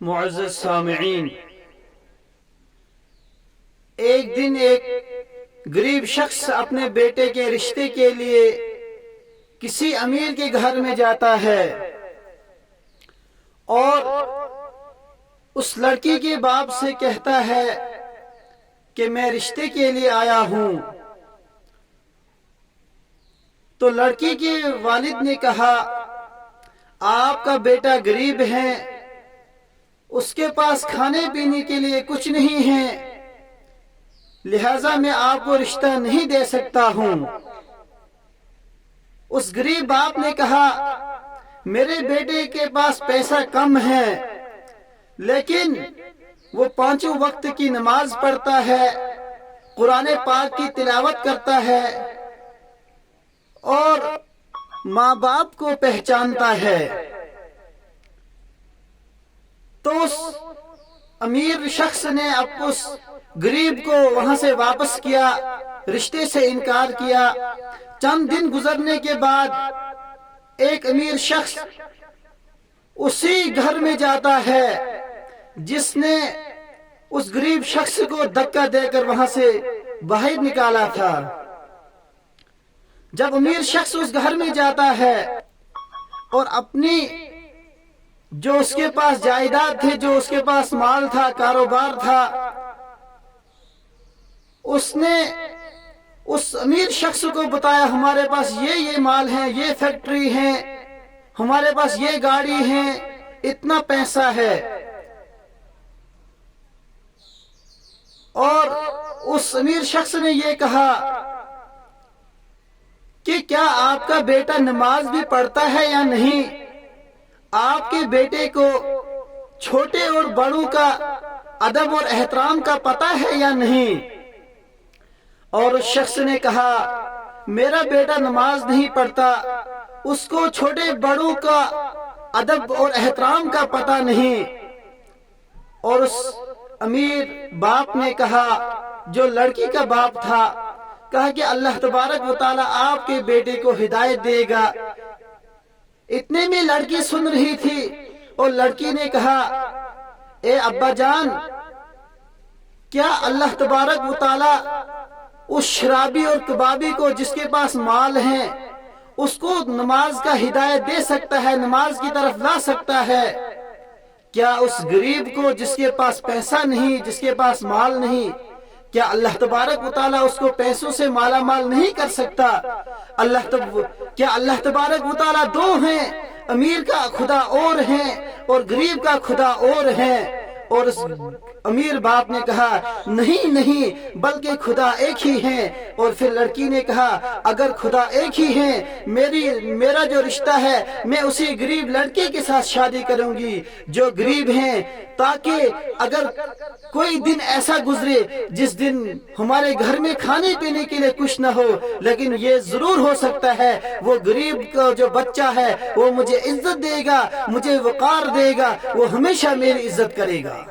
معزز سامعین، ایک دن ایک غریب شخص اپنے بیٹے کے رشتے کے لیے کسی امیر کے گھر میں جاتا ہے اور اس لڑکی کے باپ سے کہتا ہے کہ میں رشتے کے لیے آیا ہوں۔ تو لڑکی کے والد نے کہا، آپ کا بیٹا غریب ہے، اس کے پاس کھانے پینے کے لیے کچھ نہیں ہے، لہذا میں آپ کو رشتہ نہیں دے سکتا ہوں۔ اس غریب باپ نے کہا، میرے بیٹے کے پاس پیسہ کم ہے، لیکن وہ 5 وقت کی نماز پڑھتا ہے، قرآن پاک کی تلاوت کرتا ہے اور ماں باپ کو پہچانتا ہے۔ تو اس امیر شخص نے اب اس غریب کو وہاں سے واپس کیا، رشتے سے انکار کیا۔ چند دن گزرنے کے بعد ایک امیر شخص اسی گھر میں جاتا ہے جس نے اس غریب شخص کو دھکا دے کر وہاں سے باہر نکالا تھا۔ جب امیر شخص اس گھر میں جاتا ہے اور اپنی جو اس کے پاس جائیداد تھی، جو اس کے پاس مال تھا، کاروبار تھا، اس نے اس امیر شخص کو بتایا، ہمارے پاس یہ مال ہے، یہ فیکٹری ہے، ہمارے پاس یہ گاڑی ہے، اتنا پیسہ ہے۔ اور اس امیر شخص نے یہ کہا کہ کیا آپ کا بیٹا نماز بھی پڑھتا ہے یا نہیں؟ آپ کے بیٹے کو چھوٹے اور بڑوں کا ادب اور احترام کا پتہ ہے یا نہیں؟ اور اس شخص نے کہا، میرا بیٹا نماز نہیں پڑھتا، اس کو چھوٹے بڑوں کا ادب اور احترام کا پتہ نہیں۔ اور اس امیر باپ نے کہا، جو لڑکی کا باپ تھا، کہا کہ اللہ تبارک و تعالی آپ کے بیٹے کو ہدایت دے گا۔ اتنے میں لڑکی سن رہی تھی اور لڑکی نے کہا، اے ابا جان، کیا اللہ تبارک و تعالی اس شرابی اور کبابی کو جس کے پاس مال ہے اس کو نماز کا ہدایت دے سکتا ہے، نماز کی طرف لا سکتا ہے؟ کیا اس غریب کو جس کے پاس پیسہ نہیں، جس کے پاس مال نہیں، کیا اللہ تبارک و تعالیٰ اس کو پیسوں سے مالا مال نہیں کر سکتا؟ کیا اللہ تبارک و تعالیٰ دو ہیں، امیر کا خدا اور ہے اور غریب کا خدا اور ہے؟ اور اس امیر باپ نے کہا، نہیں بلکہ خدا ایک ہی ہے۔ اور پھر لڑکی نے کہا، اگر خدا ایک ہی ہے، میرا جو رشتہ ہے میں اسی غریب لڑکی کے ساتھ شادی کروں گی جو غریب ہیں، تاکہ اگر کوئی دن ایسا گزرے جس دن ہمارے گھر میں کھانے پینے کے لیے کچھ نہ ہو، لیکن یہ ضرور ہو سکتا ہے وہ غریب کا جو بچہ ہے وہ مجھے عزت دے گا، مجھے وقار دے گا، وہ ہمیشہ میری عزت کرے گا۔